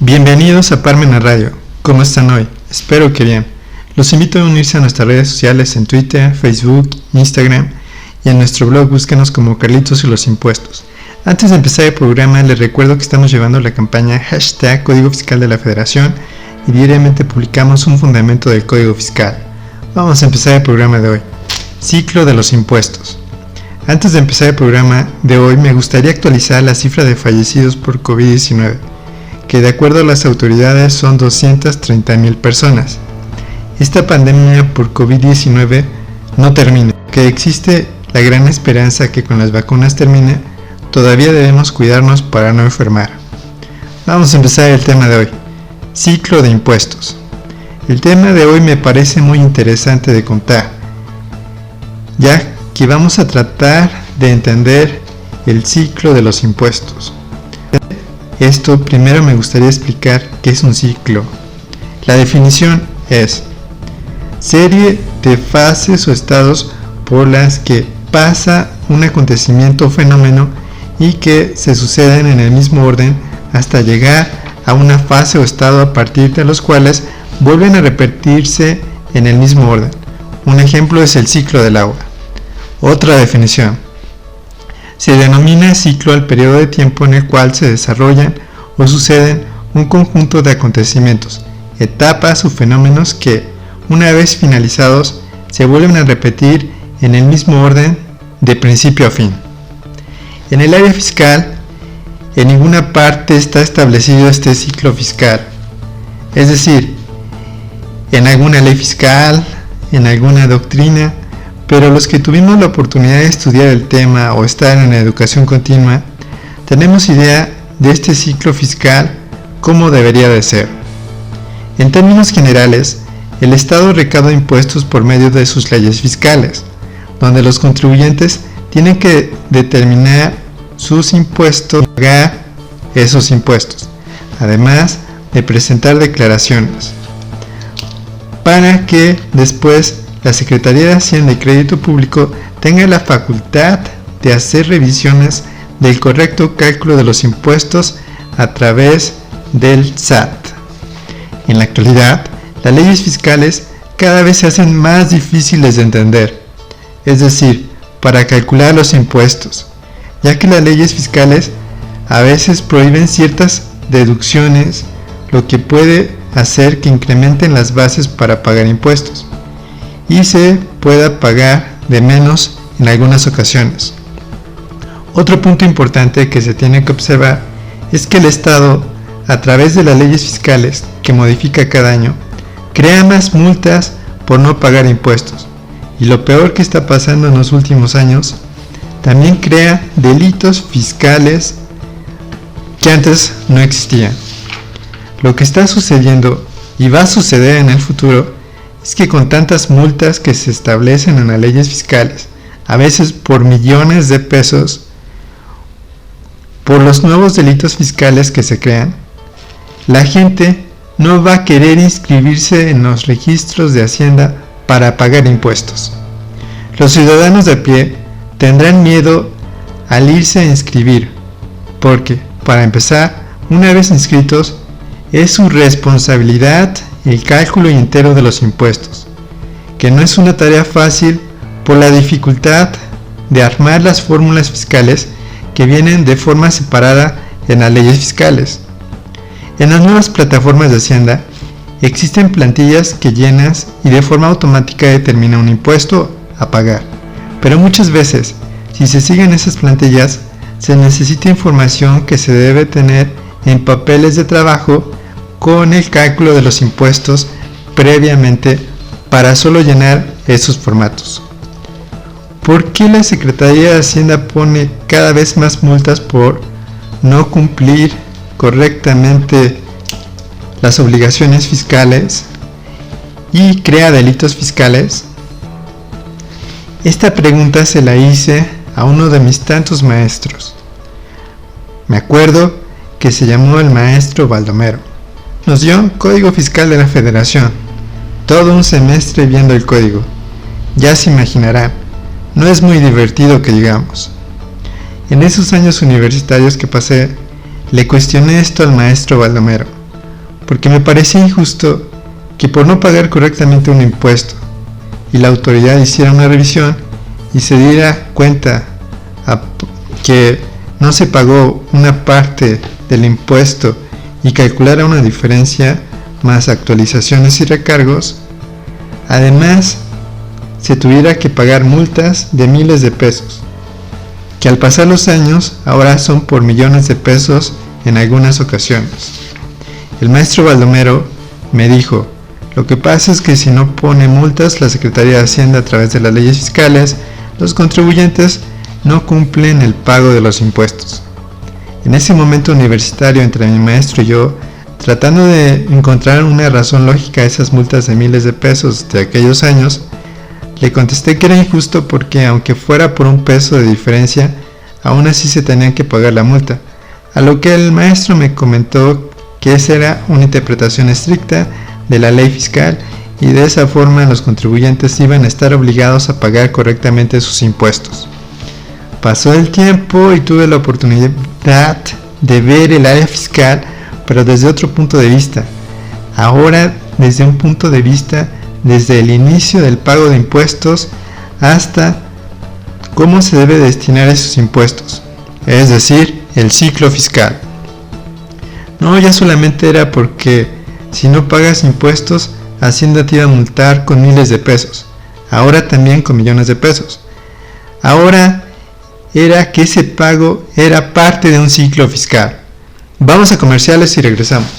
Bienvenidos a Parmena Radio. ¿Cómo están hoy? Espero que bien. Los invito a unirse a nuestras redes sociales en Twitter, Facebook, Instagram y en nuestro blog búsquenos como Carlitos y los Impuestos. Antes de empezar el programa les recuerdo que estamos llevando la campaña #Código Fiscal de la Federación y diariamente publicamos un fundamento del Código Fiscal. Vamos a empezar el programa de hoy. Ciclo de los impuestos. Antes de empezar el programa de hoy me gustaría actualizar la cifra de fallecidos por COVID-19, que de acuerdo a las autoridades son 230,000 personas. Esta pandemia por COVID-19 no termina, que existe la gran esperanza que con las vacunas termine, todavía debemos cuidarnos para no enfermar. Vamos a empezar el tema de hoy, ciclo de impuestos. El tema de hoy me parece muy interesante de contar, ya que vamos a tratar de entender el ciclo de los impuestos. Esto primero me gustaría explicar qué es un ciclo. La definición es serie de fases o estados por las que pasa un acontecimiento o fenómeno y que se suceden en el mismo orden hasta llegar a una fase o estado a partir de los cuales vuelven a repetirse en el mismo orden. Un ejemplo es el ciclo del agua. Otra definición. Se denomina ciclo al periodo de tiempo en el cual se desarrollan o suceden un conjunto de acontecimientos, etapas o fenómenos que, una vez finalizados, se vuelven a repetir en el mismo orden de principio a fin. En el área fiscal, en ninguna parte está establecido este ciclo fiscal, es decir, en alguna ley fiscal, en alguna doctrina, pero los que tuvimos la oportunidad de estudiar el tema o estar en la educación continua, tenemos idea de este ciclo fiscal cómo debería de ser. En términos generales, el Estado recauda impuestos por medio de sus leyes fiscales, donde los contribuyentes tienen que determinar sus impuestos y pagar esos impuestos, además de presentar declaraciones, para que después la Secretaría de Hacienda y Crédito Público tenga la facultad de hacer revisiones del correcto cálculo de los impuestos a través del SAT. En la actualidad, las leyes fiscales cada vez se hacen más difíciles de entender, es decir, para calcular los impuestos, ya que las leyes fiscales a veces prohíben ciertas deducciones, lo que puede hacer que incrementen las bases para pagar impuestos y se pueda pagar de menos en algunas ocasiones. Otro punto importante que se tiene que observar es que el Estado, a través de las leyes fiscales que modifica cada año, crea más multas por no pagar impuestos. Y lo peor que está pasando en los últimos años, también crea delitos fiscales que antes no existían. Lo que está sucediendo y va a suceder en el futuro es que con tantas multas que se establecen en las leyes fiscales, a veces por millones de pesos, por los nuevos delitos fiscales que se crean, la gente no va a querer inscribirse en los registros de Hacienda para pagar impuestos. Los ciudadanos de a pie tendrán miedo al irse a inscribir, porque, para empezar, una vez inscritos, es su responsabilidad el cálculo entero de los impuestos, que no es una tarea fácil por la dificultad de armar las fórmulas fiscales que vienen de forma separada en las leyes fiscales. En las nuevas plataformas de Hacienda existen plantillas que llenas y de forma automática determina un impuesto a pagar, pero muchas veces, si se siguen esas plantillas, se necesita información que se debe tener en papeles de trabajo con el cálculo de los impuestos previamente para solo llenar esos formatos. ¿Por qué la Secretaría de Hacienda pone cada vez más multas por no cumplir correctamente las obligaciones fiscales y crea delitos fiscales? Esta pregunta se la hice a uno de mis tantos maestros. Me acuerdo que se llamó el maestro Baldomero. Nos dio Código Fiscal de la Federación, todo un semestre viendo el código. Ya se imaginarán, no es muy divertido que digamos. En esos años universitarios que pasé, le cuestioné esto al maestro Baldomero. porque me parecía injusto que por no pagar correctamente un impuesto y la autoridad hiciera una revisión y se diera cuenta que no se pagó una parte del impuesto y calculara una diferencia más actualizaciones y recargos, además se tuviera que pagar multas de miles de pesos, que al pasar los años ahora son por millones de pesos en algunas ocasiones. El maestro Baldomero me dijo: lo que pasa es que si no pone multas la Secretaría de Hacienda a través de las leyes fiscales, los contribuyentes no cumplen el pago de los impuestos. En ese momento universitario entre mi maestro y yo, tratando de encontrar una razón lógica a esas multas de miles de pesos de aquellos años, le contesté que era injusto porque aunque fuera por un peso de diferencia, aún así se tenían que pagar la multa, a lo que el maestro me comentó que esa era una interpretación estricta de la ley fiscal y de esa forma los contribuyentes iban a estar obligados a pagar correctamente sus impuestos. Pasó el tiempo y tuve la oportunidad de ver el área fiscal, pero desde otro punto de vista. Ahora desde un punto de vista desde el inicio del pago de impuestos hasta cómo se debe destinar esos impuestos, es decir, el ciclo fiscal. No, ya solamente era porque si no pagas impuestos, Hacienda te iba a multar con miles de pesos, ahora también con millones de pesos. Ahora era que ese pago era parte de un ciclo fiscal. Vamos a comerciales y regresamos.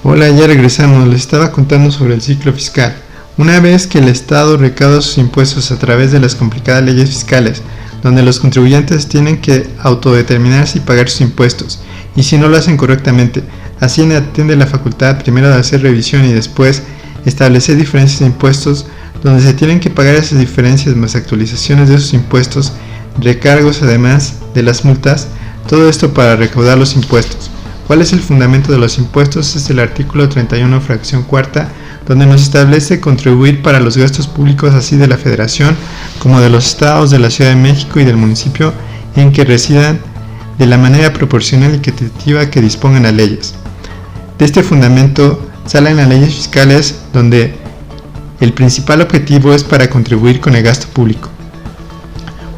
Hola, ya regresamos. Les estaba contando sobre el ciclo fiscal. Una vez que el Estado recauda sus impuestos a través de las complicadas leyes fiscales, donde los contribuyentes tienen que autodeterminarse y pagar sus impuestos, y si no lo hacen correctamente, Hacienda tiene la facultad primero de hacer revisión y después establecer diferencias de impuestos, donde se tienen que pagar esas diferencias más actualizaciones de esos impuestos, recargos además de las multas, todo esto para recaudar los impuestos. ¿Cuál es el fundamento de los impuestos? Es el artículo 31, fracción cuarta, donde nos establece contribuir para los gastos públicos así de la Federación como de los estados, de la Ciudad de México y del municipio en que residan de la manera proporcional y equitativa que dispongan las leyes. De este fundamento salen las leyes fiscales, donde el principal objetivo es para contribuir con el gasto público.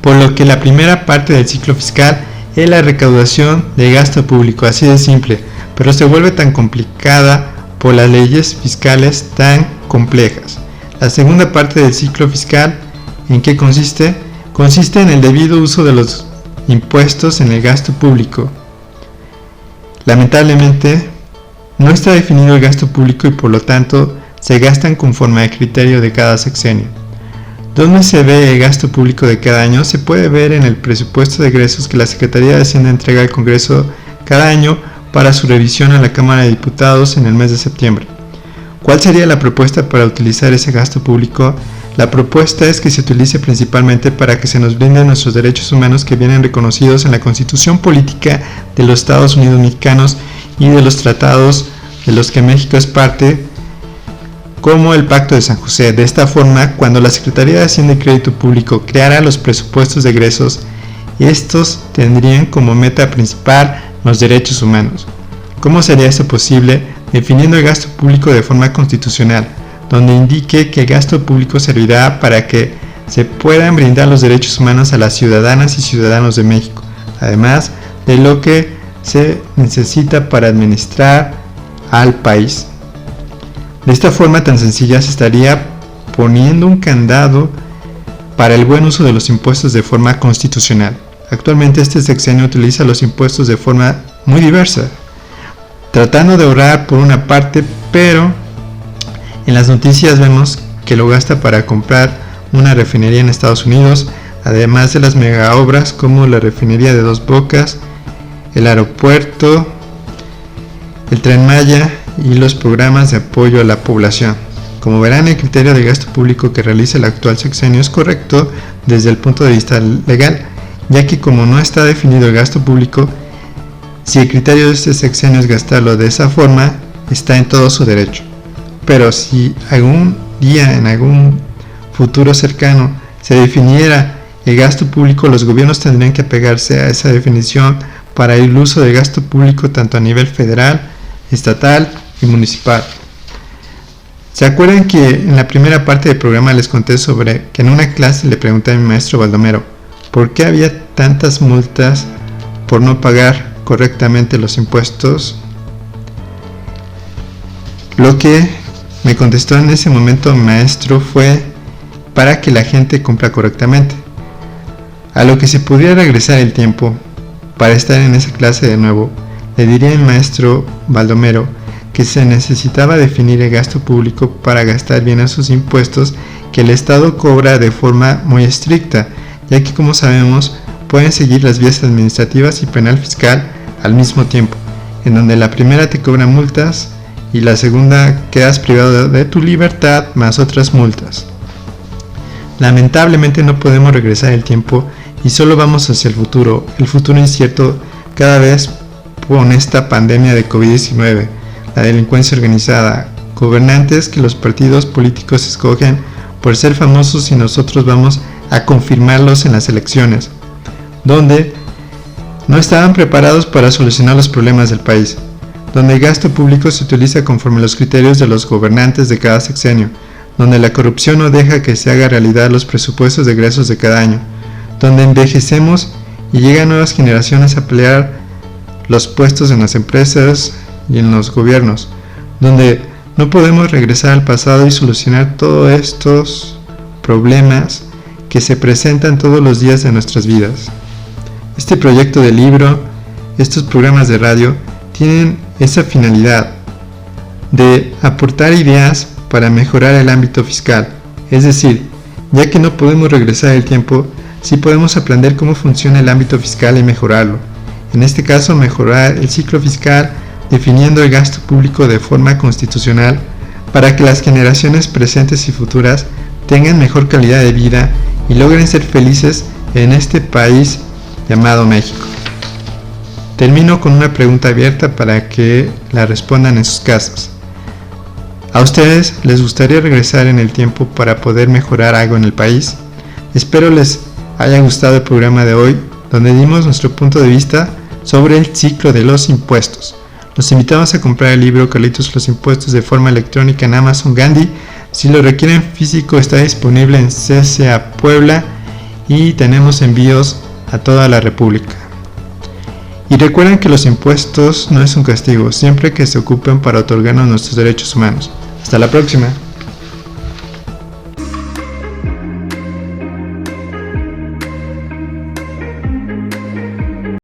Por lo que la primera parte del ciclo fiscal es la recaudación de gasto público, así de simple, pero se vuelve tan complicada por las leyes fiscales tan complejas. La segunda parte del ciclo fiscal, ¿en qué consiste? Consiste en el debido uso de los impuestos en el gasto público. Lamentablemente, no está definido el gasto público y por lo tanto se gastan conforme al criterio de cada sexenio. ¿Dónde se ve el gasto público de cada año? Se puede ver en el presupuesto de egresos que la Secretaría de Hacienda entrega al Congreso cada año para su revisión a la Cámara de Diputados en el mes de septiembre. ¿Cuál sería la propuesta para utilizar ese gasto público? La propuesta es que se utilice principalmente para que se nos brinden nuestros derechos humanos que vienen reconocidos en la Constitución Política de los Estados Unidos Mexicanos y de los tratados de los que México es parte, como el Pacto de San José. De esta forma, cuando la Secretaría de Hacienda y Crédito Público creara los presupuestos de egresos, estos tendrían como meta principal los derechos humanos. ¿Cómo sería esto posible? Definiendo el gasto público de forma constitucional, donde indique que el gasto público servirá para que se puedan brindar los derechos humanos a las ciudadanas y ciudadanos de México, además de lo que se necesita para administrar al país. De esta forma tan sencilla se estaría poniendo un candado para el buen uso de los impuestos de forma constitucional. Actualmente este sexenio utiliza los impuestos de forma muy diversa, tratando de ahorrar por una parte, pero en las noticias vemos que lo gasta para comprar una refinería en Estados Unidos, además de las mega obras como la refinería de Dos Bocas, el aeropuerto, el Tren Maya y los programas de apoyo a la población. Como verán, el criterio de gasto público que realiza el actual sexenio es correcto desde el punto de vista legal, ya que como no está definido el gasto público, si el criterio de este sexenio es gastarlo de esa forma, está en todo su derecho. Pero si algún día, en algún futuro cercano, se definiera el gasto público, los gobiernos tendrían que apegarse a esa definición para el uso de gasto público tanto a nivel federal, estatal y municipal. ¿Se acuerdan que en la primera parte del programa les conté sobre que en una clase le pregunté a mi maestro Baldomero por qué había tantas multas por no pagar correctamente los impuestos? Lo que me contestó en ese momento mi maestro fue para que la gente cumpla correctamente. A lo que si pudiera regresar el tiempo para estar en esa clase de nuevo, le diría a mi maestro Baldomero que se necesitaba definir el gasto público para gastar bien esos impuestos que el Estado cobra de forma muy estricta, ya que, como sabemos, pueden seguir las vías administrativas y penal fiscal al mismo tiempo, en donde la primera te cobra multas y la segunda quedas privado de tu libertad más otras multas. Lamentablemente no podemos regresar el tiempo y solo vamos hacia el futuro incierto cada vez con esta pandemia de COVID-19, la delincuencia organizada, gobernantes que los partidos políticos escogen por ser famosos y nosotros vamos a confirmarlos en las elecciones, donde no estaban preparados para solucionar los problemas del país, donde el gasto público se utiliza conforme a los criterios de los gobernantes de cada sexenio, donde la corrupción no deja que se haga realidad los presupuestos de egresos de cada año, donde envejecemos y llegan nuevas generaciones a pelear los puestos en las empresas y en los gobiernos, donde no podemos regresar al pasado y solucionar todos estos problemas que se presentan todos los días de nuestras vidas. Este proyecto de libro, estos programas de radio, tienen esa finalidad de aportar ideas para mejorar el ámbito fiscal. Es decir, ya que no podemos regresar el tiempo, sí podemos aprender cómo funciona el ámbito fiscal y mejorarlo. En este caso, mejorar el ciclo fiscal definiendo el gasto público de forma constitucional para que las generaciones presentes y futuras tengan mejor calidad de vida y logren ser felices en este país llamado México. Termino con una pregunta abierta para que la respondan en sus casas. ¿A ustedes les gustaría regresar en el tiempo para poder mejorar algo en el país? Espero les haya gustado el programa de hoy, donde dimos nuestro punto de vista sobre el ciclo de los impuestos. Los invitamos a comprar el libro Carlitos los Impuestos de forma electrónica en Amazon Gandhi. Si lo requieren físico, está disponible en CCA Puebla y tenemos envíos a toda la República. Y recuerden que los impuestos no es un castigo, siempre que se ocupen para otorgarnos nuestros derechos humanos. Hasta la próxima.